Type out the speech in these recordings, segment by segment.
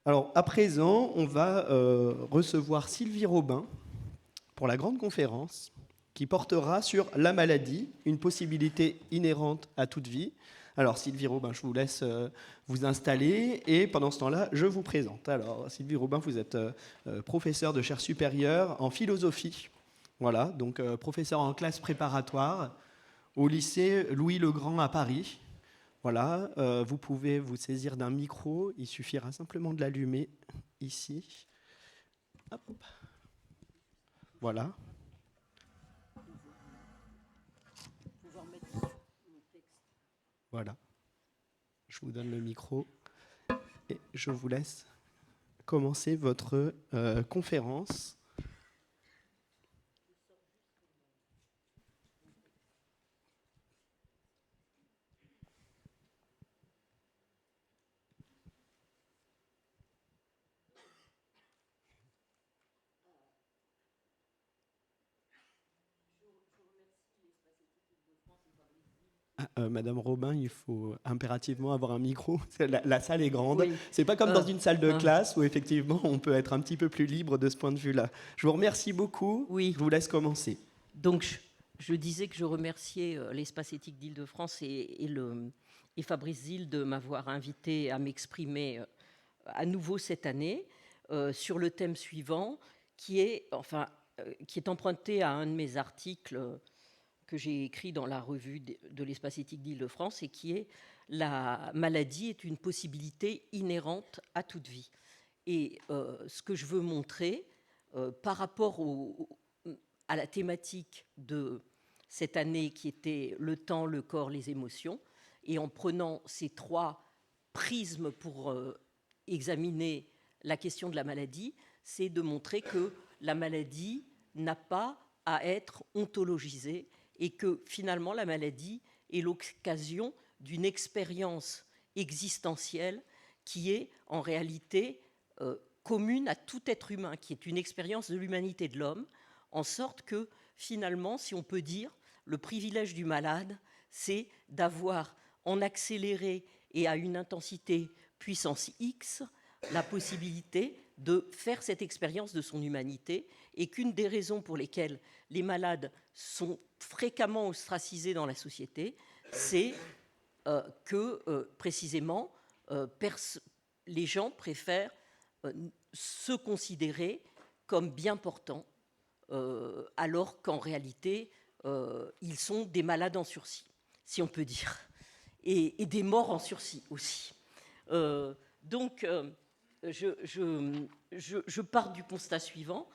Alors, à présent, on va recevoir Sylvie Robin pour la grande conférence qui portera sur la maladie, une possibilité inhérente à toute vie. Alors, Sylvie Robin, je vous laisse vous installer et pendant ce temps-là, je vous présente. Alors, Sylvie Robin, vous êtes professeure de chaire supérieure en philosophie. Voilà, donc professeur en classe préparatoire au lycée Louis-le-Grand à Paris. Voilà, vous pouvez vous saisir d'un micro, il suffira simplement de l'allumer ici. Hop. Voilà. Voilà. Je vous donne le micro et je vous laisse commencer votre conférence. Madame Robin, il faut impérativement avoir un micro. La salle est grande. Oui. C'est pas comme dans une salle de classe où effectivement on peut être un petit peu plus libre de ce point de vue-là. Je vous remercie beaucoup. Oui. Je vous laisse commencer. Donc, je disais que je remerciais l'Espace éthique d'Île-de-France et Fabrice Zil de m'avoir invité à m'exprimer à nouveau cette année sur le thème suivant, qui est emprunté à un de mes articles que j'ai écrit dans la revue de l'Espace éthique d'Île-de-France et qui est « La maladie est une possibilité inhérente à toute vie ». Et ce que je veux montrer par rapport à la thématique de cette année qui était le temps, le corps, les émotions, et en prenant ces trois prismes pour examiner la question de la maladie, c'est de montrer que la maladie n'a pas à être ontologisée et que finalement la maladie est l'occasion d'une expérience existentielle qui est en réalité commune à tout être humain, qui est une expérience de l'humanité de l'homme, en sorte que finalement, si on peut dire, le privilège du malade, c'est d'avoir en accéléré et à une intensité puissance X la possibilité de faire cette expérience de son humanité, et qu'une des raisons pour lesquelles les malades sont fréquemment ostracisés dans la société, c'est que précisément les gens préfèrent se considérer comme bien portants, alors qu'en réalité, ils sont des malades en sursis, si on peut dire, et des morts en sursis aussi. Donc, je pars du constat suivant.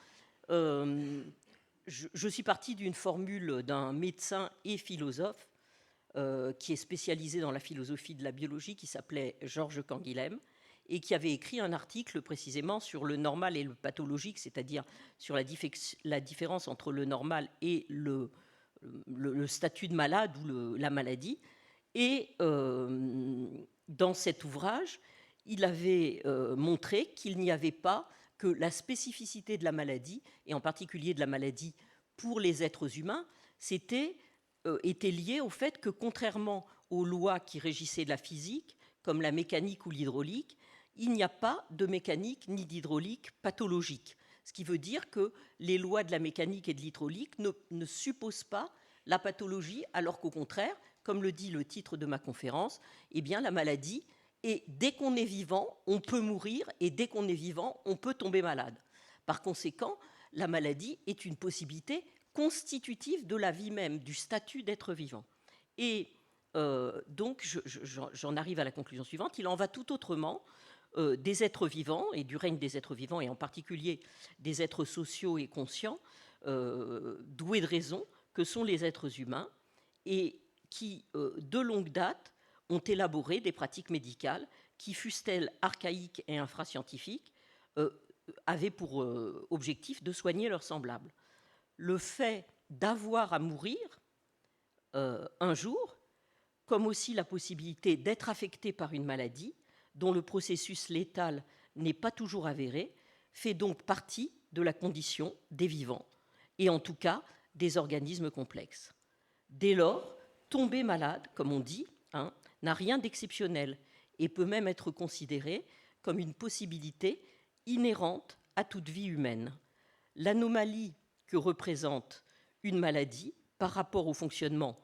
Je suis parti d'une formule d'un médecin et philosophe qui est spécialisé dans la philosophie de la biologie, qui s'appelait Georges Canguilhem, et qui avait écrit un article précisément sur le normal et le pathologique, c'est-à-dire sur la différence entre le normal et le statut de malade ou la maladie. Et dans cet ouvrage, il avait montré qu'il n'y avait pas que la spécificité de la maladie, et en particulier de la maladie pour les êtres humains, était liée au fait que, contrairement aux lois qui régissaient la physique, comme la mécanique ou l'hydraulique, il n'y a pas de mécanique ni d'hydraulique pathologique. Ce qui veut dire que les lois de la mécanique et de l'hydraulique ne supposent pas la pathologie, alors qu'au contraire, comme le dit le titre de ma conférence, eh bien, la maladie, et dès qu'on est vivant, on peut mourir, et dès qu'on est vivant, on peut tomber malade. Par conséquent, la maladie est une possibilité constitutive de la vie même, du statut d'être vivant. Et donc, j'en arrive à la conclusion suivante. Il en va tout autrement des êtres vivants et du règne des êtres vivants, et en particulier des êtres sociaux et conscients, doués de raison, que sont les êtres humains, et qui, de longue date, ont élaboré des pratiques médicales qui, fussent-elles archaïques et infrascientifiques, avaient pour objectif de soigner leurs semblables. Le fait d'avoir à mourir un jour, comme aussi la possibilité d'être affecté par une maladie, dont le processus létal n'est pas toujours avéré, fait donc partie de la condition des vivants, et en tout cas des organismes complexes. Dès lors, tomber malade, comme on dit, n'a rien d'exceptionnel, et peut même être considéré comme une possibilité inhérente à toute vie humaine. L'anomalie que représente une maladie par rapport au fonctionnement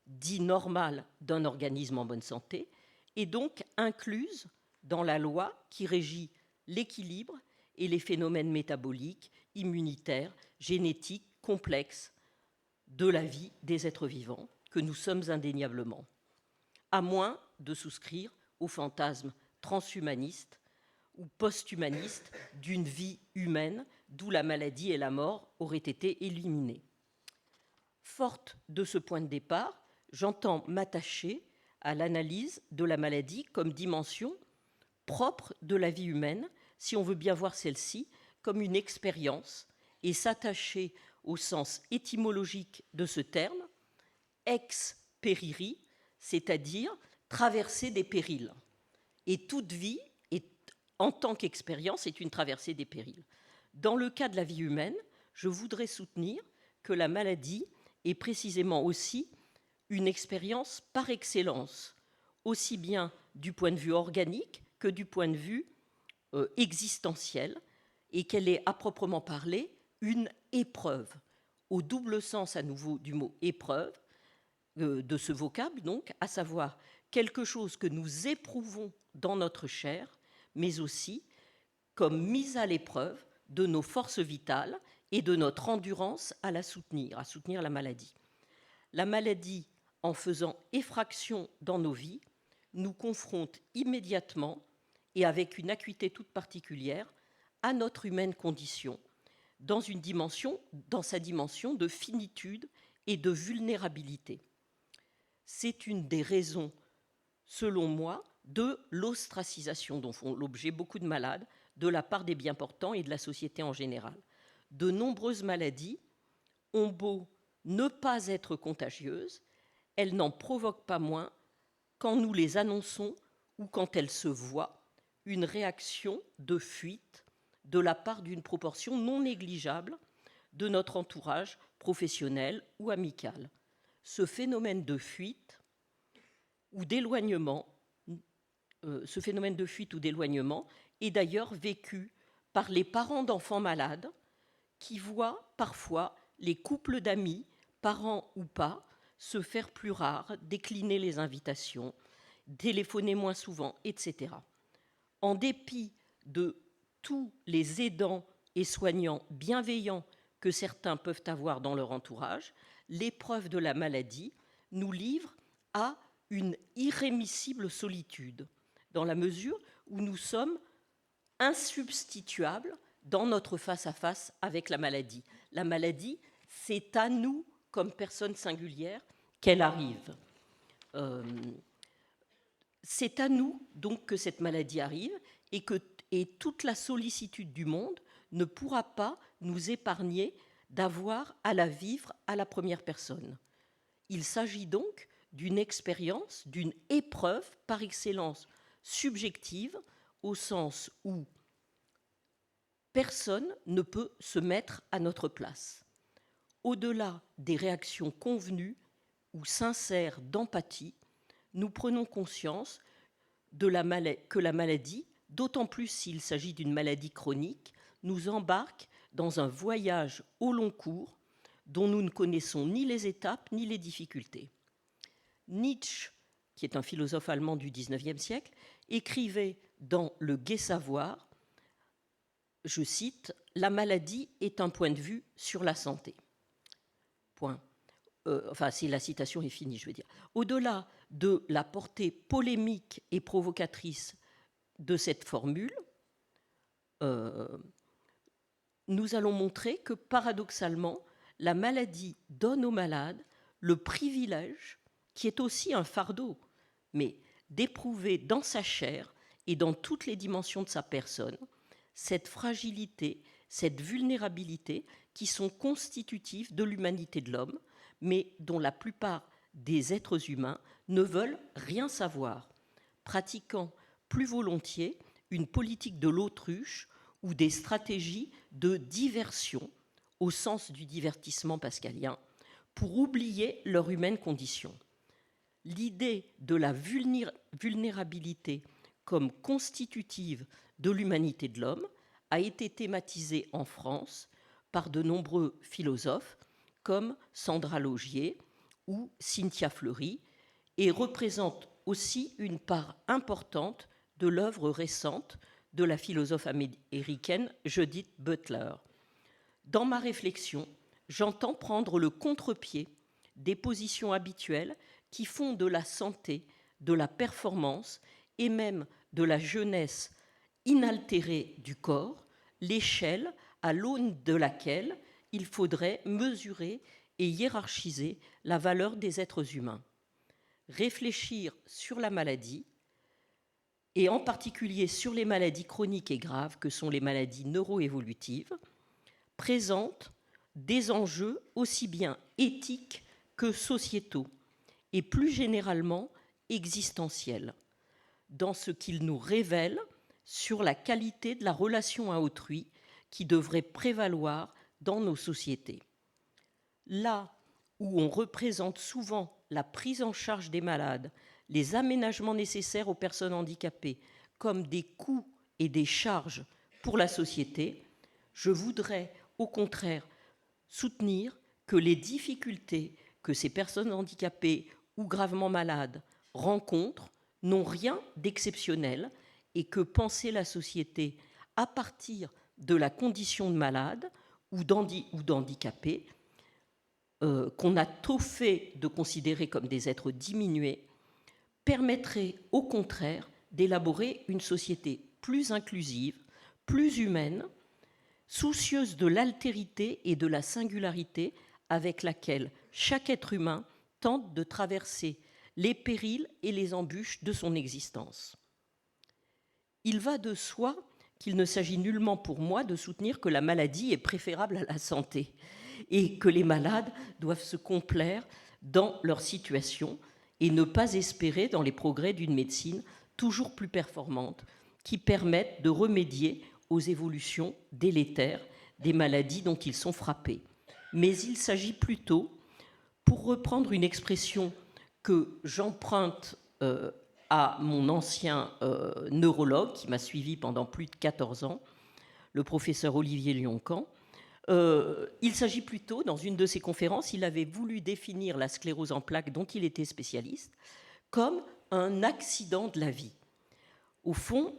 dit normal d'un organisme en bonne santé est donc incluse dans la loi qui régit l'équilibre et les phénomènes métaboliques, immunitaires, génétiques, complexes de la vie des êtres vivants, que nous sommes indéniablement, à moins de souscrire au fantasme transhumaniste ou post-humaniste d'une vie humaine, d'où la maladie et la mort auraient été éliminées. Forte de ce point de départ, j'entends m'attacher à l'analyse de la maladie comme dimension propre de la vie humaine, si on veut bien voir celle-ci comme une expérience, et s'attacher au sens étymologique de ce terme, ex periri, c'est-à-dire traverser des périls. Et toute vie, en tant qu'expérience, est une traversée des périls. Dans le cas de la vie humaine, je voudrais soutenir que la maladie est précisément aussi une expérience par excellence, aussi bien du point de vue organique que du point de vue existentiel, et qu'elle est à proprement parler une épreuve, au double sens à nouveau du mot épreuve, de ce vocable donc, à savoir quelque chose que nous éprouvons dans notre chair, mais aussi comme mise à l'épreuve de nos forces vitales et de notre endurance à soutenir la maladie. La maladie, en faisant effraction dans nos vies, nous confronte immédiatement et avec une acuité toute particulière à notre humaine condition, dans sa dimension de finitude et de vulnérabilité. C'est une des raisons, selon moi, de l'ostracisation dont font l'objet beaucoup de malades de la part des bien-portants et de la société en général. De nombreuses maladies ont beau ne pas être contagieuses, elles n'en provoquent pas moins, quand nous les annonçons ou quand elles se voient, une réaction de fuite de la part d'une proportion non négligeable de notre entourage professionnel ou amical. Ce phénomène de fuite ou d'éloignement est d'ailleurs vécu par les parents d'enfants malades qui voient parfois les couples d'amis, parents ou pas, se faire plus rares, décliner les invitations, téléphoner moins souvent, etc. En dépit de tous les aidants et soignants bienveillants que certains peuvent avoir dans leur entourage, l'épreuve de la maladie nous livre à une irrémissible solitude, dans la mesure où nous sommes insubstituables dans notre face-à-face avec la maladie. La maladie, c'est à nous, comme personne singulière, qu'elle arrive. C'est à nous, donc, que cette maladie arrive et toute la sollicitude du monde ne pourra pas nous épargner d'avoir à la vivre à la première personne. Il s'agit donc d'une expérience, d'une épreuve par excellence subjective, au sens où personne ne peut se mettre à notre place. Au-delà des réactions convenues ou sincères d'empathie, nous prenons conscience que la maladie, d'autant plus s'il s'agit d'une maladie chronique, nous embarque dans un voyage au long cours dont nous ne connaissons ni les étapes ni les difficultés. Nietzsche, qui est un philosophe allemand du XIXe siècle, écrivait dans Le Gai Savoir, je cite, « La maladie est un point de vue sur la santé. » Point. Si la citation est finie, je veux dire. Au-delà de la portée polémique et provocatrice de cette formule, nous allons montrer que, paradoxalement, la maladie donne aux malades le privilège, qui est aussi un fardeau, mais d'éprouver dans sa chair et dans toutes les dimensions de sa personne cette fragilité, cette vulnérabilité qui sont constitutives de l'humanité de l'homme, mais dont la plupart des êtres humains ne veulent rien savoir, pratiquant plus volontiers une politique de l'autruche ou des stratégies de diversion, au sens du divertissement pascalien, pour oublier leur humaine condition. L'idée de la vulnérabilité comme constitutive de l'humanité de l'homme a été thématisée en France par de nombreux philosophes comme Sandra Laugier ou Cynthia Fleury et représente aussi une part importante de l'œuvre récente de la philosophe américaine Judith Butler. Dans ma réflexion, j'entends prendre le contre-pied des positions habituelles qui font de la santé, de la performance et même de la jeunesse inaltérée du corps l'échelle à l'aune de laquelle il faudrait mesurer et hiérarchiser la valeur des êtres humains. Réfléchir sur la maladie, et en particulier sur les maladies chroniques et graves que sont les maladies neuroévolutives, présente des enjeux aussi bien éthiques que sociétaux et plus généralement existentiels, dans ce qu'il nous révèle sur la qualité de la relation à autrui qui devrait prévaloir dans nos sociétés. Là où on représente souvent la prise en charge des malades, les aménagements nécessaires aux personnes handicapées comme des coûts et des charges pour la société, je voudrais au contraire soutenir que les difficultés que ces personnes handicapées ou gravement malades rencontrent n'ont rien d'exceptionnel et que penser la société à partir de la condition de malade ou d'handicapé, qu'on a trop fait de considérer comme des êtres diminués, permettrait au contraire d'élaborer une société plus inclusive, plus humaine, soucieuse de l'altérité et de la singularité avec laquelle chaque être humain tente de traverser les périls et les embûches de son existence. Il va de soi qu'il ne s'agit nullement pour moi de soutenir que la maladie est préférable à la santé et que les malades doivent se complaire dans leur situation et ne pas espérer dans les progrès d'une médecine toujours plus performante qui permettent de remédier aux évolutions délétères des maladies dont ils sont frappés. Mais il s'agit plutôt, pour reprendre une expression que j'emprunte à mon ancien neurologue qui m'a suivi pendant plus de 14 ans, le professeur Olivier Lioncan, il s'agit plutôt, dans une de ses conférences, il avait voulu définir la sclérose en plaques dont il était spécialiste comme un accident de la vie. Au fond,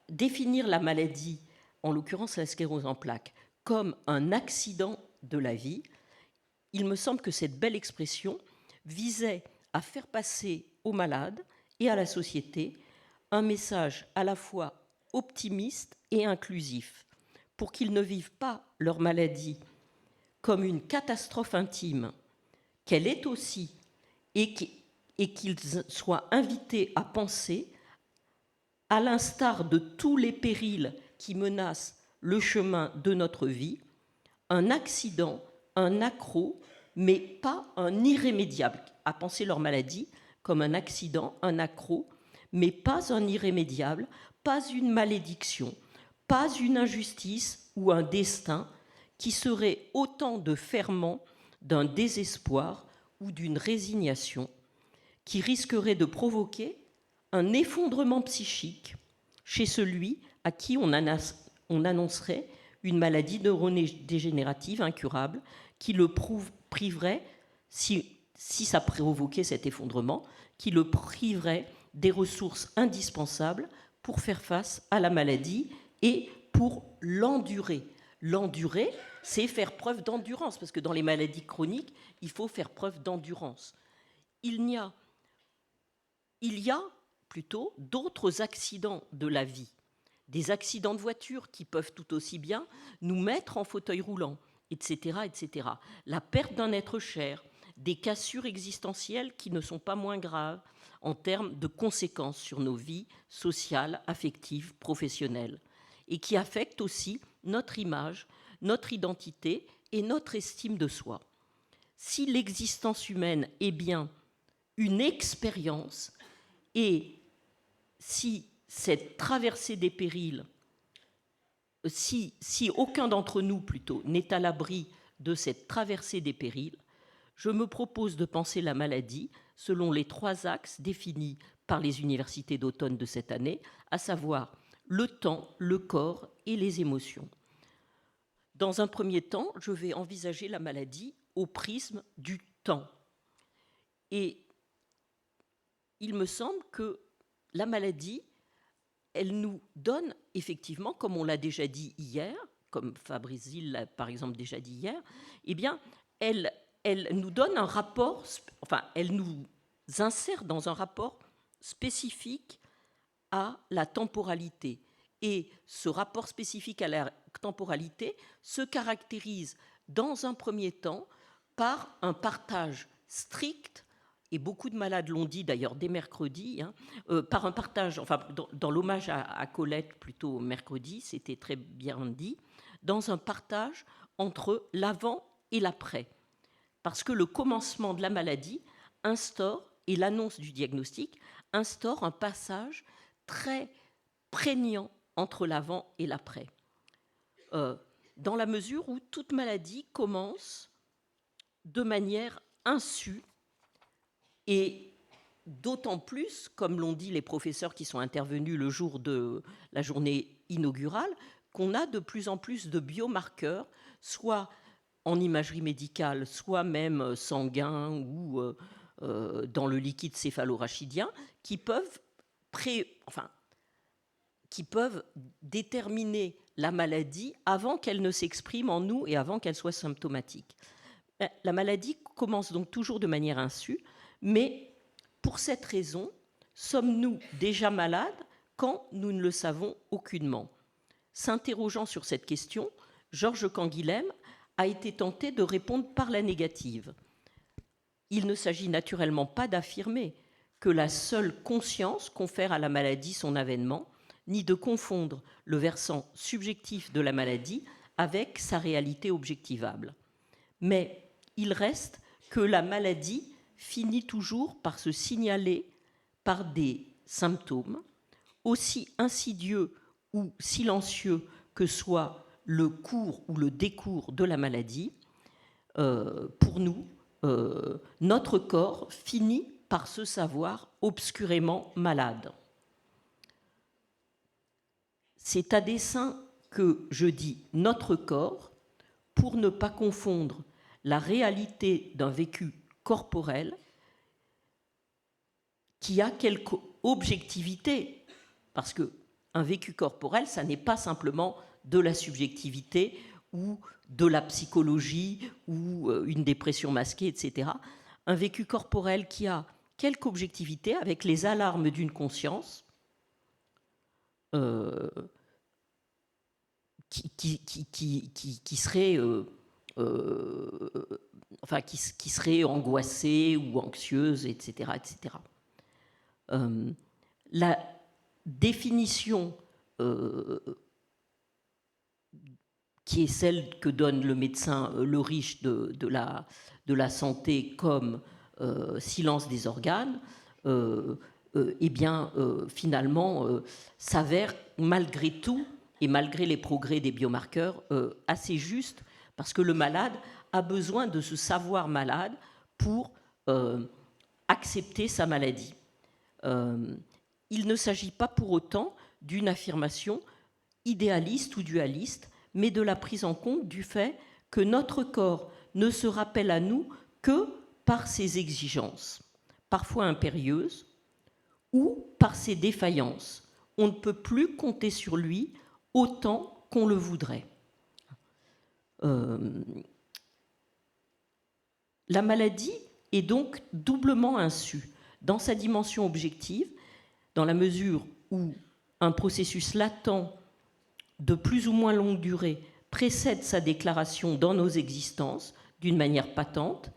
définir la maladie, en l'occurrence la sclérose en plaques, comme un accident de la vie, il me semble que cette belle expression visait à faire passer aux malades et à la société un message à la fois optimiste et inclusif, pour qu'ils ne vivent pas leur maladie comme une catastrophe intime, qu'elle est aussi, et qu'ils soient invités à penser, à l'instar de tous les périls qui menacent le chemin de notre vie, un accident, un accroc, mais pas un irrémédiable, à penser leur maladie comme un accident, un accroc, mais pas un irrémédiable, pas une malédiction, pas une injustice ou un destin qui serait autant de ferments d'un désespoir ou d'une résignation qui risquerait de provoquer un effondrement psychique chez celui à qui on annoncerait une maladie neurodégénérative incurable qui le priverait, si ça provoquait cet effondrement, qui le priverait des ressources indispensables pour faire face à la maladie et pour l'endurer. L'endurer, c'est faire preuve d'endurance, parce que dans les maladies chroniques, il faut faire preuve d'endurance. Il y a plutôt d'autres accidents de la vie, des accidents de voiture qui peuvent tout aussi bien nous mettre en fauteuil roulant, etc., etc. La perte d'un être cher, des cassures existentielles qui ne sont pas moins graves en termes de conséquences sur nos vies sociales, affectives, professionnelles, et qui affectent aussi notre image, notre identité et notre estime de soi. Si l'existence humaine est bien une expérience, et si cette traversée des périls, si aucun d'entre nous, plutôt, n'est à l'abri de cette traversée des périls, je me propose de penser la maladie selon les 3 axes définis par les universités d'automne de cette année, à savoir le temps, le corps et les émotions. Dans un premier temps, je vais envisager la maladie au prisme du temps. Et il me semble que la maladie, elle nous donne effectivement, comme on l'a déjà dit hier, comme Fabrice Zil l'a par exemple déjà dit hier, eh bien, elle nous donne un rapport, enfin, elle nous insère dans un rapport spécifique à la temporalité. Et ce rapport spécifique à la temporalité se caractérise dans un premier temps par un partage strict, et beaucoup de malades l'ont dit d'ailleurs dès mercredi, par un partage, enfin dans l'hommage à Colette plutôt mercredi, c'était très bien dit, dans un partage entre l'avant et l'après. Parce que le commencement de la maladie instaure, et l'annonce du diagnostic, instaure un passage très prégnant entre l'avant et l'après. Dans la mesure où toute maladie commence de manière insu, et d'autant plus, comme l'ont dit les professeurs qui sont intervenus le jour de la journée inaugurale, qu'on a de plus en plus de biomarqueurs, soit en imagerie médicale, soit même sanguin ou dans le liquide céphalorachidien, qui peuvent déterminer la maladie avant qu'elle ne s'exprime en nous et avant qu'elle soit symptomatique. La maladie commence donc toujours de manière insu, mais pour cette raison, sommes-nous déjà malades quand nous ne le savons aucunement ? S'interrogeant sur cette question, Georges Canguilhem a été tenté de répondre par la négative. Il ne s'agit naturellement pas d'affirmer que la seule conscience confère à la maladie son avènement, ni de confondre le versant subjectif de la maladie avec sa réalité objectivable. Mais il reste que la maladie finit toujours par se signaler par des symptômes, aussi insidieux ou silencieux que soit le cours ou le décours de la maladie. Pour nous, notre corps finit par se savoir obscurément malade. C'est à dessein que je dis notre corps pour ne pas confondre la réalité d'un vécu corporel qui a quelque objectivité, parce qu'un vécu corporel, ça n'est pas simplement de la subjectivité ou de la psychologie ou une dépression masquée, etc. Un vécu corporel qui a quelque objectivité avec les alarmes d'une conscience qui serait qui serait angoissée ou anxieuse, etc. etc. La définition qui est celle que donne le médecin Le Riche de la santé comme silence des organes, eh bien, finalement, s'avère malgré tout, et malgré les progrès des biomarqueurs, assez juste, parce que le malade a besoin de se savoir malade pour accepter sa maladie. Il ne s'agit pas pour autant d'une affirmation idéaliste ou dualiste, mais de la prise en compte du fait que notre corps ne se rappelle à nous que par ses exigences, parfois impérieuses, ou par ses défaillances. On ne peut plus compter sur lui autant qu'on le voudrait. La maladie est donc doublement insu, dans sa dimension objective, dans la mesure où un processus latent de plus ou moins longue durée précède sa déclaration dans nos existences d'une manière patente,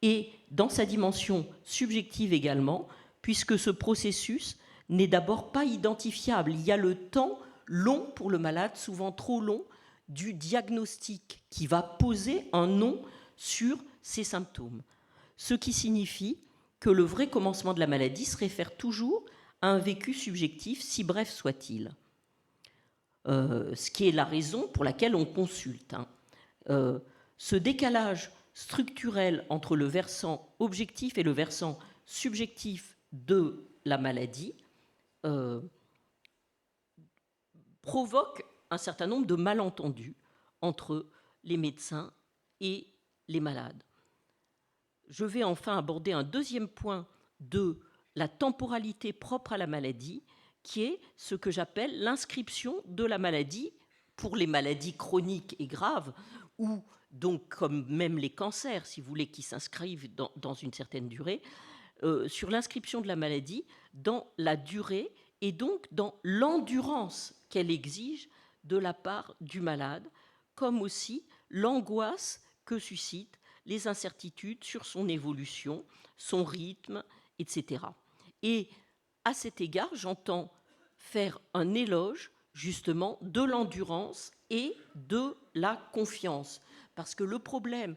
et dans sa dimension subjective également, puisque ce processus n'est d'abord pas identifiable. Il y a le temps long pour le malade, souvent trop long, du diagnostic qui va poser un nom sur ses symptômes. Ce qui signifie que le vrai commencement de la maladie se réfère toujours à un vécu subjectif, si bref soit-il. Ce qui est la raison pour laquelle on consulte. Ce décalage structurel entre le versant objectif et le versant subjectif de la maladie provoque un certain nombre de malentendus entre les médecins et les malades. Je vais enfin aborder un deuxième point de la temporalité propre à la maladie, qui est ce que j'appelle l'inscription de la maladie pour les maladies chroniques et graves, ou donc comme même les cancers, si vous voulez, qui s'inscrivent dans une certaine durée, sur l'inscription de la maladie dans la durée et donc dans l'endurance qu'elle exige de la part du malade, comme aussi l'angoisse que suscitent les incertitudes sur son évolution, son rythme, etc. Et à cet égard, j'entends faire un éloge justement de l'endurance et de la confiance. Parce que le problème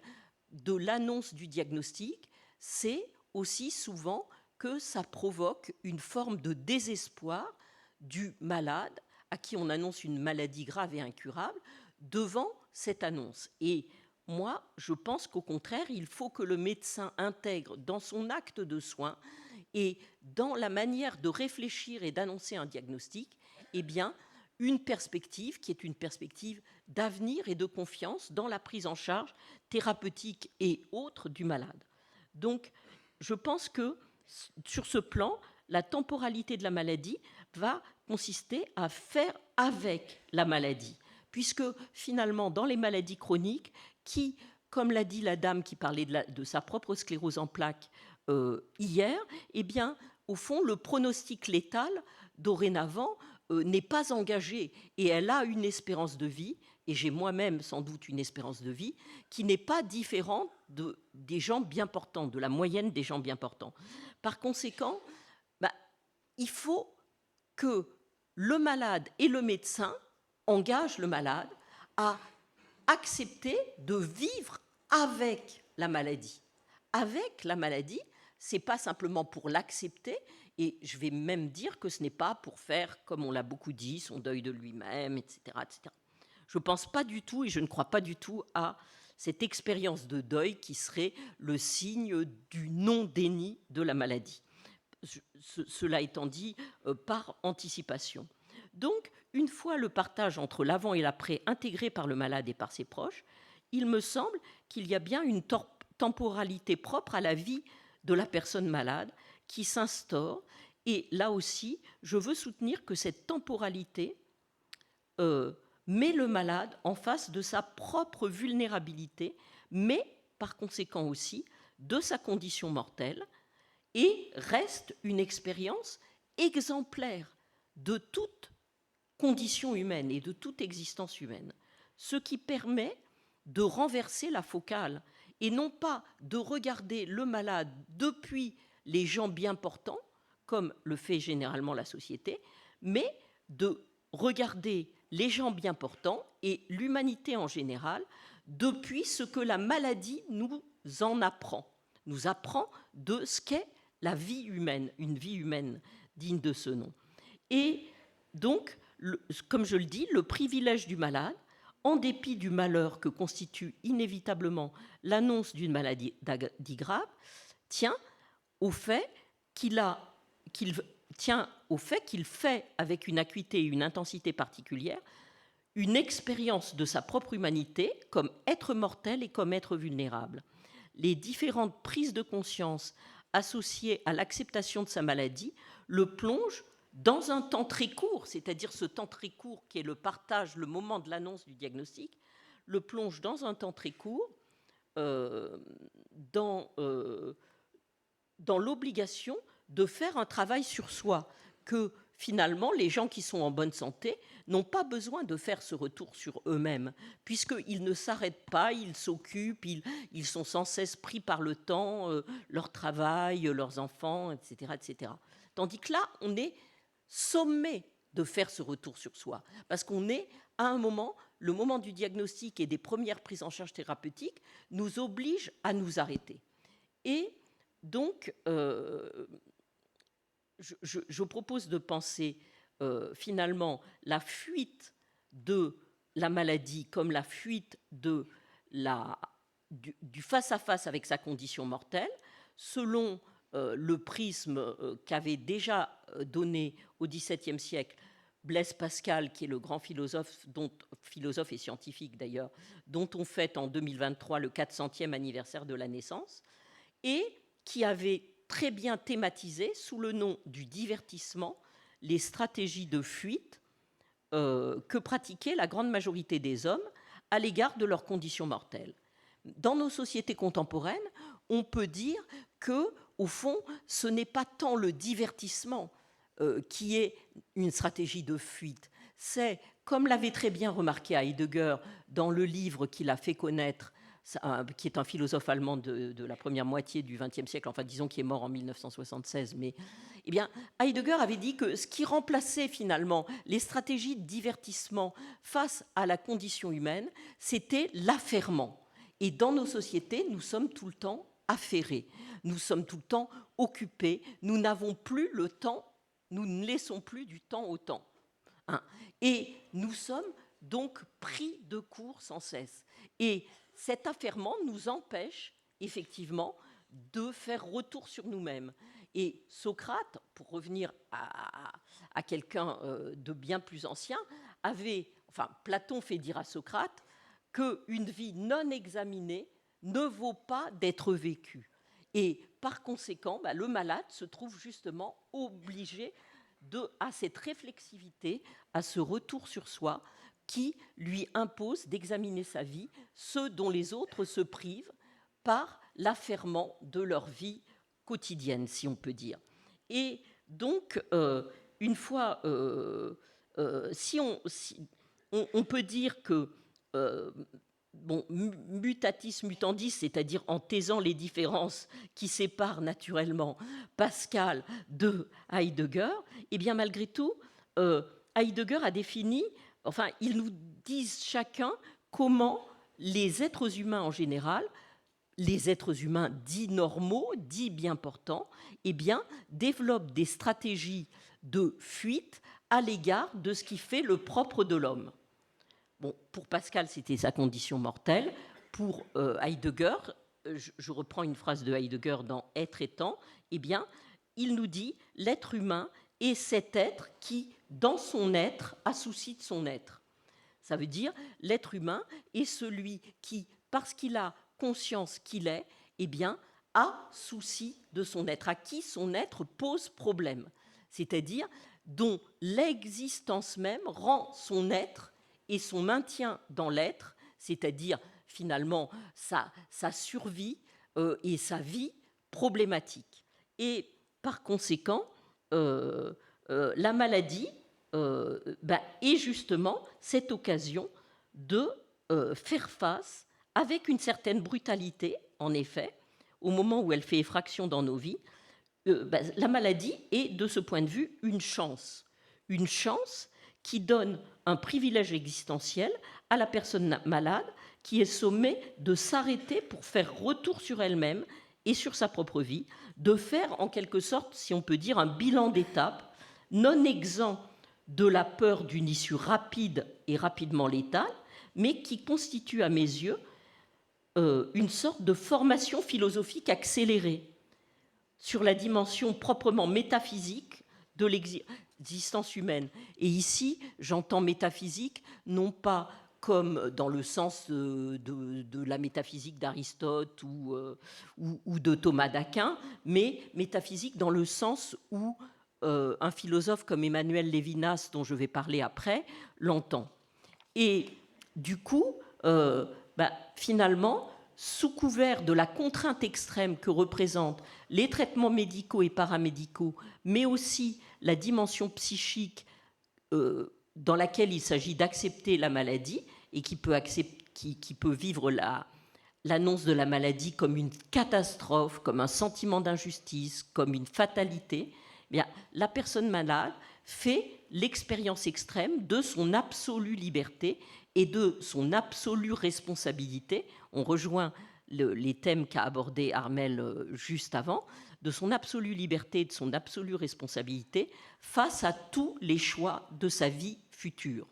de l'annonce du diagnostic, c'est aussi souvent que ça provoque une forme de désespoir du malade à qui on annonce une maladie grave et incurable devant cette annonce. Et moi, je pense qu'au contraire, il faut que le médecin intègre dans son acte de soin et dans la manière de réfléchir et d'annoncer un diagnostic, eh bien, une perspective qui est une perspective d'avenir et de confiance dans la prise en charge thérapeutique et autre du malade. Donc, je pense que sur ce plan, la temporalité de la maladie va consister à faire avec la maladie, puisque finalement, dans les maladies chroniques, qui, comme l'a dit la dame qui parlait de sa propre sclérose en plaques hier, eh bien, au fond, le pronostic létal, dorénavant, n'est pas engagé, et elle a une espérance de vie, et j'ai moi-même sans doute une espérance de vie, qui n'est pas différente des gens bien portants, de la moyenne des gens bien portants. Par conséquent, il faut que le malade et le médecin engagent le malade à accepter de vivre avec la maladie. Avec la maladie, ce n'est pas simplement pour l'accepter, et je vais même dire que ce n'est pas pour faire, comme on l'a beaucoup dit, son deuil de lui-même, etc., etc. Je ne pense pas du tout, et je ne crois pas du tout à cette expérience de deuil qui serait le signe du non-déni de la maladie. Cela étant dit par anticipation. Donc, une fois le partage entre l'avant et l'après intégré par le malade et par ses proches, il me semble qu'il y a bien une temporalité propre à la vie de la personne malade qui s'instaure. Et là aussi, je veux soutenir que cette temporalité met le malade en face de sa propre vulnérabilité, mais par conséquent aussi de sa condition mortelle, et reste une expérience exemplaire de toute condition humaine et de toute existence humaine, ce qui permet de renverser la focale et non pas de regarder le malade depuis les gens bien portants, comme le fait généralement la société, mais de regarder les gens bien portants et l'humanité en général depuis ce que la maladie nous en apprend, nous apprend de ce qu'est la vie humaine, une vie humaine digne de ce nom. Et donc, comme je le dis, le privilège du malade, en dépit du malheur que constitue inévitablement l'annonce d'une maladie grave, tient au fait qu'il fait avec une acuité et une intensité particulière une expérience de sa propre humanité comme être mortel et comme être vulnérable. Les différentes prises de conscience associées à l'acceptation de sa maladie le plongent dans un temps très court, c'est-à-dire ce temps très court qui est le partage, le moment de l'annonce du diagnostic, le plonge dans un temps très court dans l'obligation de faire un travail sur soi, que finalement les gens qui sont en bonne santé n'ont pas besoin de faire ce retour sur eux-mêmes, puisqu'ils ne s'arrêtent pas, ils s'occupent, ils sont sans cesse pris par le temps, leur travail, leurs enfants, etc., etc. Tandis que là, on est sommé de faire ce retour sur soi, parce qu'on est à un moment, le moment du diagnostic et des premières prises en charge thérapeutiques nous oblige à nous arrêter. Et donc, je propose de penser finalement la fuite de la maladie comme la fuite du face-à-face avec sa condition mortelle, selon le prisme qu'avait déjà donné au XVIIe siècle Blaise Pascal, qui est le grand philosophe et scientifique d'ailleurs, dont on fête en 2023 le 400e anniversaire de la naissance, et qui avait très bien thématisé, sous le nom du divertissement, les stratégies de fuite que pratiquait la grande majorité des hommes à l'égard de leurs conditions mortelles. Dans nos sociétés contemporaines, on peut dire que, au fond, ce n'est pas tant le divertissement qui est une stratégie de fuite. C'est, comme l'avait très bien remarqué Heidegger dans le livre qu'il a fait connaître, qui est un philosophe allemand de la première moitié du XXe siècle, enfin disons qui est mort en 1976, mais eh bien, Heidegger avait dit que ce qui remplaçait finalement les stratégies de divertissement face à la condition humaine, c'était l'affairement. Et dans nos sociétés, nous sommes tout le temps affairés, nous sommes tout le temps occupés, nous n'avons plus le temps, nous ne laissons plus du temps au temps. Et nous sommes donc pris de court sans cesse. Et cet affairement nous empêche effectivement de faire retour sur nous-mêmes. Et Socrate, pour revenir à quelqu'un de bien plus ancien, Platon fait dire à Socrate qu'une vie non examinée ne vaut pas d'être vécue. Et par conséquent, le malade se trouve justement obligé à cette réflexivité, à ce retour sur soi qui lui impose d'examiner sa vie, ce dont les autres se privent par l'affairement de leur vie quotidienne, si on peut dire. Et donc, une fois, on peut dire que mutatis mutandis, c'est-à-dire en taisant les différences qui séparent naturellement Pascal de Heidegger, eh bien malgré tout, Heidegger a défini, ils nous disent chacun comment les êtres humains en général, les êtres humains dits normaux, dits bien portants, eh bien développent des stratégies de fuite à l'égard de ce qui fait le propre de l'homme. Bon, pour Pascal, c'était sa condition mortelle. Pour Heidegger, je reprends une phrase de Heidegger dans Être et temps, eh bien, il nous dit « l'être humain est cet être qui, dans son être, a souci de son être ». Ça veut dire l'être humain est celui qui, parce qu'il a conscience qu'il est, eh bien, a souci de son être, à qui son être pose problème, c'est-à-dire dont l'existence même rend son être et son maintien dans l'être, c'est-à-dire finalement sa survie et sa vie problématique. Et par conséquent, la maladie est justement cette occasion de faire face avec une certaine brutalité, en effet, au moment où elle fait effraction dans nos vies. La maladie est, de ce point de vue, une chance qui donne un privilège existentiel à la personne malade qui est sommée de s'arrêter pour faire retour sur elle-même et sur sa propre vie, de faire en quelque sorte, si on peut dire, un bilan d'étape, non exempt de la peur d'une issue rapide et rapidement létale, mais qui constitue à mes yeux une sorte de formation philosophique accélérée sur la dimension proprement métaphysique de l'existence humaine. Et ici, j'entends métaphysique, non pas comme dans le sens de la métaphysique d'Aristote ou de Thomas d'Aquin, mais métaphysique dans le sens où un philosophe comme Emmanuel Lévinas, dont je vais parler après, l'entend. Et du coup, finalement, sous couvert de la contrainte extrême que représentent les traitements médicaux et paramédicaux, mais aussi la dimension psychique dans laquelle il s'agit d'accepter la maladie et qui peut vivre l'annonce de la maladie comme une catastrophe, comme un sentiment d'injustice, comme une fatalité, eh bien, la personne malade fait l'expérience extrême de son absolue liberté et de son absolue responsabilité. On rejoint les thèmes qu'a abordé Armel juste avant, de son absolue liberté et de son absolue responsabilité face à tous les choix de sa vie future.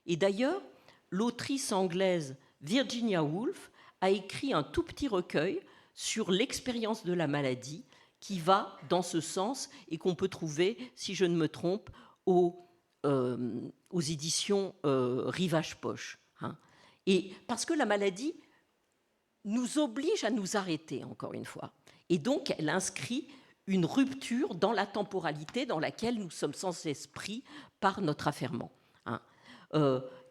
Et d'ailleurs, l'autrice anglaise Virginia Woolf a écrit un tout petit recueil sur l'expérience de la maladie qui va dans ce sens et qu'on peut trouver, si je ne me trompe, aux éditions Rivage Poche. Hein. Et parce que la maladie nous oblige à nous arrêter, encore une fois. Et donc, elle inscrit une rupture dans la temporalité dans laquelle nous sommes sans cesse pris par notre affairement. Hein.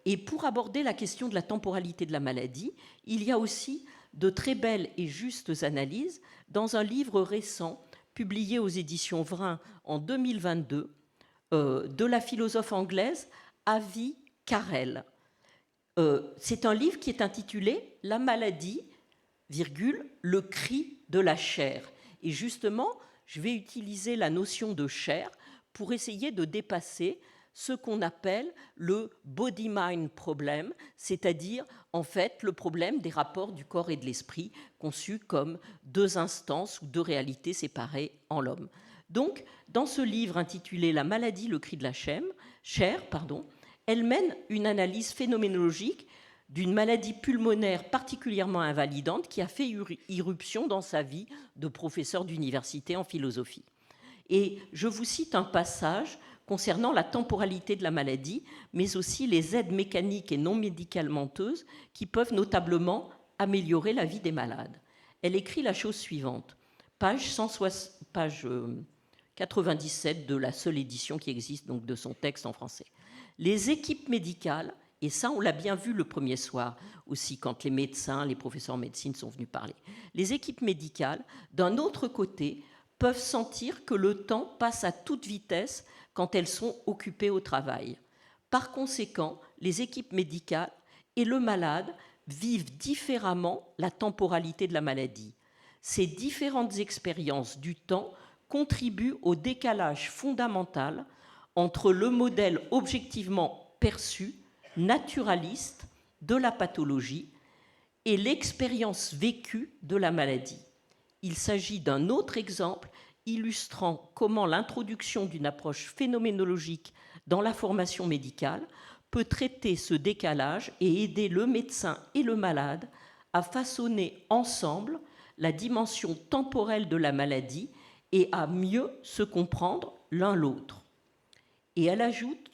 Et pour aborder la question de la temporalité de la maladie, il y a aussi de très belles et justes analyses dans un livre récent publié aux éditions Vrin en 2022 de la philosophe anglaise Avi Carrel. C'est un livre qui est intitulé « La maladie, le cri de la chair ». Et justement, je vais utiliser la notion de chair pour essayer de dépasser ce qu'on appelle le body-mind problem, c'est-à-dire en fait le problème des rapports du corps et de l'esprit conçus comme deux instances ou deux réalités séparées en l'homme. Donc, dans ce livre intitulé « La maladie, le cri de la chair », elle mène une analyse phénoménologique d'une maladie pulmonaire particulièrement invalidante qui a fait irruption dans sa vie de professeur d'université en philosophie. Et je vous cite un passage concernant la temporalité de la maladie, mais aussi les aides mécaniques et non médicamenteuses qui peuvent notablement améliorer la vie des malades. Elle écrit la chose suivante, page 97 de la seule édition qui existe donc de son texte en français. Les équipes médicales, et ça on l'a bien vu le premier soir aussi quand les médecins, les professeurs en médecine sont venus parler, les équipes médicales, d'un autre côté, peuvent sentir que le temps passe à toute vitesse quand elles sont occupées au travail. Par conséquent, les équipes médicales et le malade vivent différemment la temporalité de la maladie. Ces différentes expériences du temps contribuent au décalage fondamental entre le modèle objectivement perçu, naturaliste, de la pathologie et l'expérience vécue de la maladie. Il s'agit d'un autre exemple illustrant comment l'introduction d'une approche phénoménologique dans la formation médicale peut traiter ce décalage et aider le médecin et le malade à façonner ensemble la dimension temporelle de la maladie et à mieux se comprendre l'un l'autre. Et elle ajoute,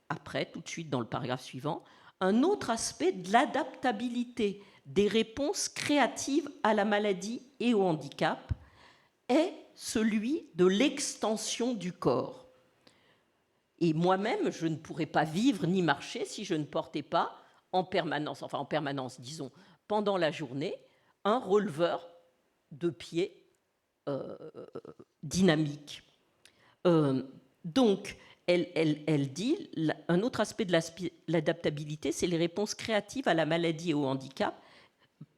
après, tout de suite dans le paragraphe suivant, un autre aspect de l'adaptabilité des réponses créatives à la maladie et au handicap est celui de l'extension du corps. Et moi-même, je ne pourrais pas vivre ni marcher si je ne portais pas en permanence, disons, pendant la journée, un releveur de pied dynamique. Donc, elle dit, un autre aspect de l'adaptabilité, c'est les réponses créatives à la maladie et au handicap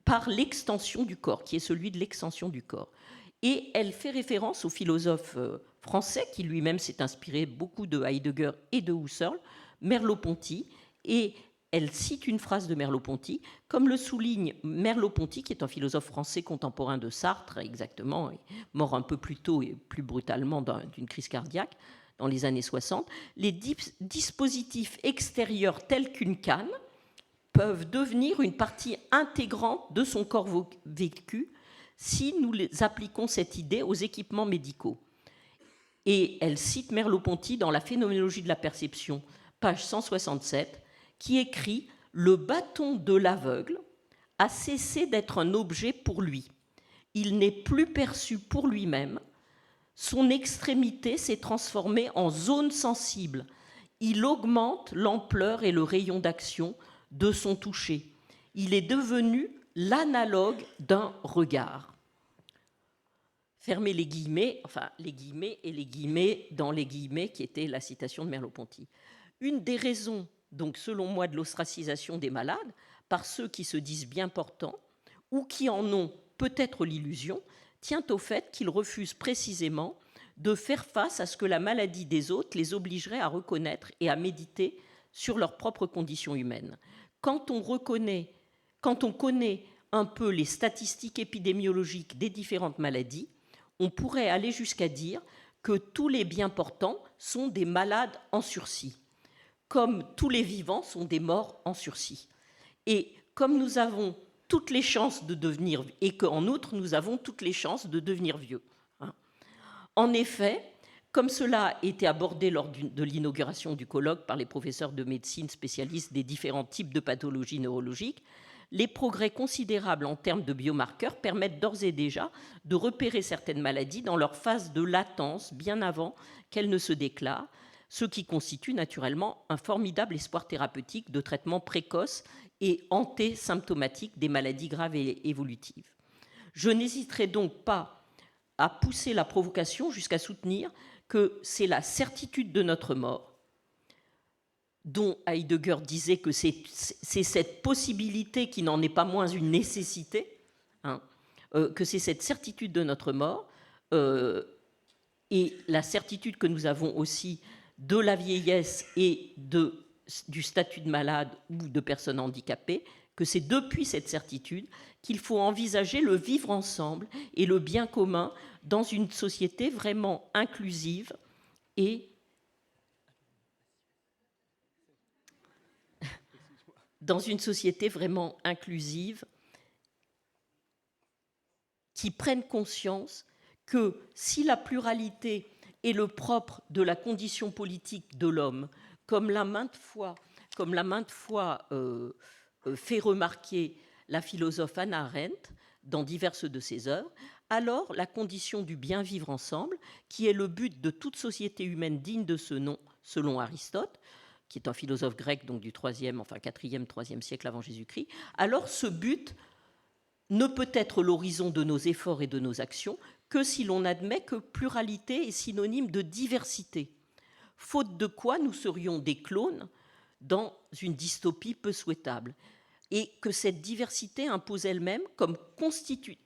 par l'extension du corps, qui est celui de l'extension du corps. Et elle fait référence au philosophe français, qui lui-même s'est inspiré beaucoup de Heidegger et de Husserl, Merleau-Ponty, et elle cite une phrase de Merleau-Ponty, comme le souligne Merleau-Ponty, qui est un philosophe français contemporain de Sartre, exactement, mort un peu plus tôt et plus brutalement d'une crise cardiaque, dans les années 60, les dispositifs extérieurs tels qu'une canne peuvent devenir une partie intégrante de son corps vécu si nous appliquons cette idée aux équipements médicaux. Et elle cite Merleau-Ponty dans La phénoménologie de la perception, page 167, qui écrit « Le bâton de l'aveugle a cessé d'être un objet pour lui. Il n'est plus perçu pour lui-même. Son extrémité s'est transformée en zone sensible. Il augmente l'ampleur et le rayon d'action de son toucher. Il est devenu l'analogue d'un regard. » Fermez les guillemets, enfin les guillemets et les guillemets dans les guillemets qui étaient la citation de Merleau-Ponty. Une des raisons, donc selon moi, de l'ostracisation des malades par ceux qui se disent bien portants ou qui en ont peut-être l'illusion tient au fait qu'ils refusent précisément de faire face à ce que la maladie des autres les obligerait à reconnaître et à méditer sur leurs propres conditions humaines. Quand on connaît un peu les statistiques épidémiologiques des différentes maladies, on pourrait aller jusqu'à dire que tous les bien portants sont des malades en sursis, comme tous les vivants sont des morts en sursis. Et comme nous avons toutes les chances de devenir, et qu'en outre, nous avons toutes les chances de devenir vieux. En effet, comme cela a été abordé lors de l'inauguration du colloque par les professeurs de médecine spécialistes des différents types de pathologies neurologiques, les progrès considérables en termes de biomarqueurs permettent d'ores et déjà de repérer certaines maladies dans leur phase de latence bien avant qu'elles ne se déclarent, ce qui constitue naturellement un formidable espoir thérapeutique de traitement précoce et antésymptomatique des maladies graves et évolutives. Je n'hésiterai donc pas à pousser la provocation jusqu'à soutenir que c'est la certitude de notre mort, dont Heidegger disait que c'est cette possibilité qui n'en est pas moins une nécessité, hein, que c'est cette certitude de notre mort, et la certitude que nous avons aussi de la vieillesse et du statut de malade ou de personne handicapée, que c'est depuis cette certitude qu'il faut envisager le vivre ensemble et le bien commun dans une société vraiment inclusive et qui prenne conscience que si la pluralité est le propre de la condition politique de l'homme, comme l'a maintes fois fait remarquer la philosophe Hannah Arendt dans diverses de ses œuvres, alors la condition du bien vivre ensemble, qui est le but de toute société humaine digne de ce nom, selon Aristote, qui est un philosophe grec donc du 4e, 3e siècle avant Jésus-Christ, alors ce but ne peut être l'horizon de nos efforts et de nos actions que si l'on admet que pluralité est synonyme de diversité, faute de quoi nous serions des clones dans une dystopie peu souhaitable, et que cette diversité s'impose elle-même comme constitutive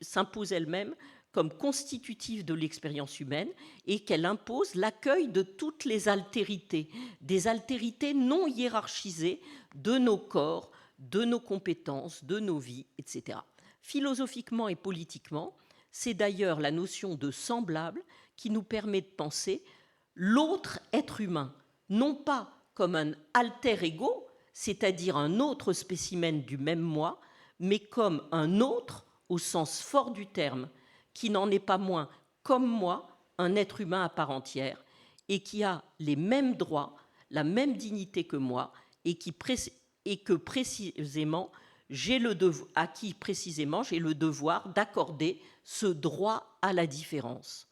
de l'expérience humaine et qu'elle impose l'accueil de toutes les altérités, des altérités non hiérarchisées de nos corps, de nos compétences, de nos vies, etc. Philosophiquement et politiquement, c'est d'ailleurs la notion de semblable qui nous permet de penser l'autre être humain, non pas comme un alter ego, c'est-à-dire un autre spécimen du même moi, mais comme un autre au sens fort du terme, qui n'en est pas moins, comme moi, un être humain à part entière, et qui a les mêmes droits, la même dignité que moi, et que précisément, à qui précisément j'ai le devoir d'accorder ce droit à la différence.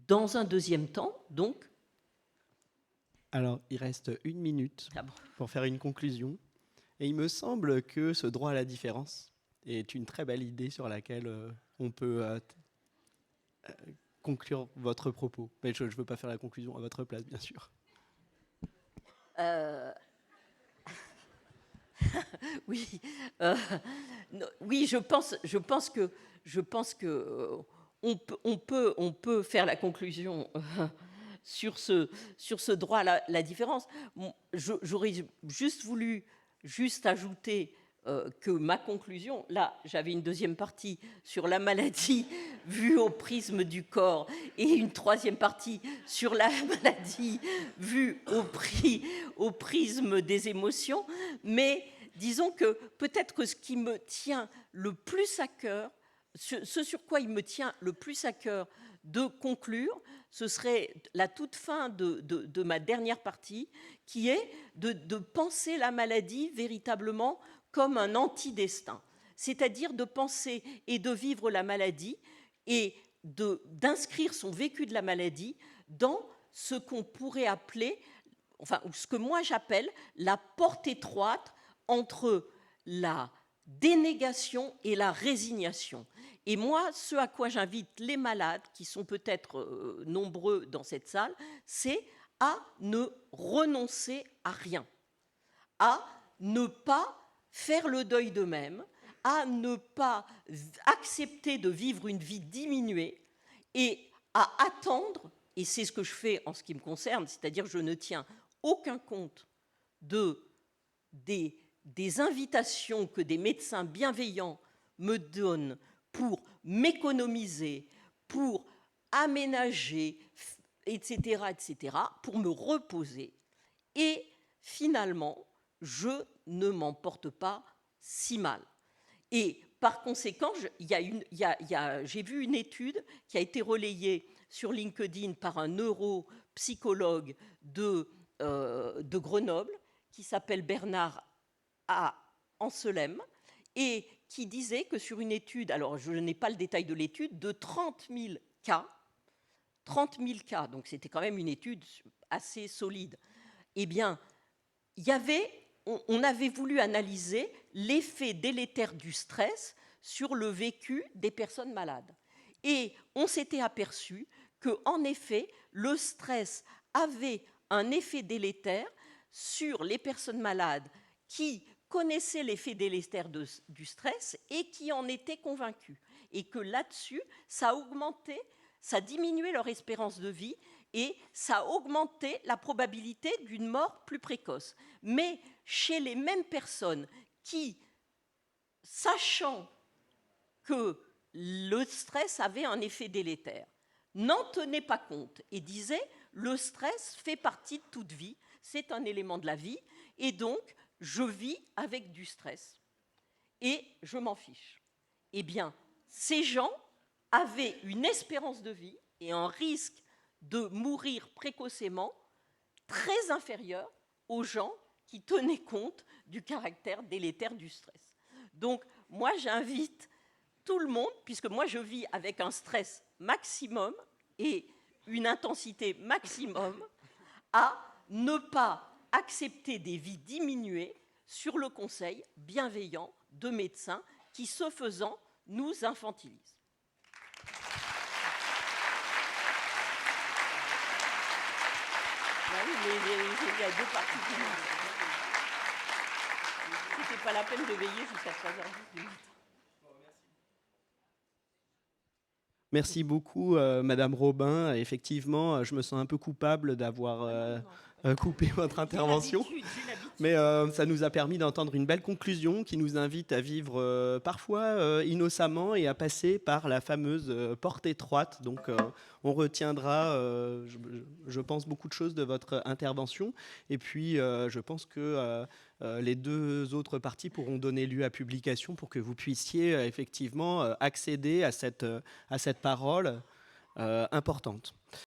Dans un deuxième temps, donc... Alors, il reste 1 minute pour faire une conclusion. Et il me semble que ce droit à la différence est une très belle idée sur laquelle on peut conclure votre propos. Mais je ne veux pas faire la conclusion à votre place, bien sûr. Oui, oui, je pense que on peut faire la conclusion sur ce droit à la différence. J'aurais juste voulu ajouter que ma conclusion, là, j'avais une deuxième partie sur la maladie vue au prisme du corps et une troisième partie sur la maladie vue au prisme des émotions, mais disons que peut-être que ce qui me tient le plus à cœur, ce sur quoi il me tient le plus à cœur de conclure, ce serait la toute fin de ma dernière partie, qui est de penser la maladie véritablement comme un antidestin, c'est-à-dire de penser et de vivre la maladie et d'inscrire son vécu de la maladie dans ce qu'on pourrait appeler, enfin, ce que moi j'appelle la porte étroite entre la dénégation et la résignation. Et moi, ce à quoi j'invite les malades, qui sont peut-être nombreux dans cette salle, c'est à ne renoncer à rien, à ne pas faire le deuil d'eux-mêmes, à ne pas accepter de vivre une vie diminuée et à attendre, et c'est ce que je fais en ce qui me concerne, c'est-à-dire je ne tiens aucun compte des invitations que des médecins bienveillants me donnent pour m'économiser, pour aménager, etc., pour me reposer. Et finalement, je ne m'en porte pas si mal. Et par conséquent, j'ai vu une étude qui a été relayée sur LinkedIn par un neuropsychologue de Grenoble qui s'appelle Bernard Anselme et qui disait que sur une étude, alors je n'ai pas le détail de l'étude, de 30 000 cas, donc c'était quand même une étude assez solide, eh bien, on avait voulu analyser l'effet délétère du stress sur le vécu des personnes malades. Et on s'était aperçu qu'en effet, le stress avait un effet délétère sur les personnes malades qui connaissaient l'effet délétère du stress et qui en étaient convaincus. Et que là-dessus, ça diminuait leur espérance de vie et ça augmentait la probabilité d'une mort plus précoce. Mais chez les mêmes personnes qui, sachant que le stress avait un effet délétère, n'en tenaient pas compte et disaient le stress fait partie de toute vie, c'est un élément de la vie, et donc je vis avec du stress et je m'en fiche. Eh bien, ces gens avaient une espérance de vie et un risque de mourir précocement très inférieur aux gens qui tenaient compte du caractère délétère du stress. Donc, moi, j'invite tout le monde, puisque moi, je vis avec un stress maximum et une intensité maximum, à ne pas accepter des vies diminuées sur le conseil bienveillant de médecins qui, ce faisant, nous infantilisent. Il y a deux parties qui c'était pas la peine de veiller jusqu'à 3h10 du matin. Merci beaucoup, Madame Robin. Effectivement, je me sens un peu coupable d'avoir coupé votre intervention. J'ai l'habitude. Mais ça nous a permis d'entendre une belle conclusion qui nous invite à vivre parfois innocemment et à passer par la fameuse porte étroite. Donc on retiendra, je pense, beaucoup de choses de votre intervention. Et puis je pense que les deux autres parties pourront donner lieu à publication pour que vous puissiez effectivement accéder à cette parole importante.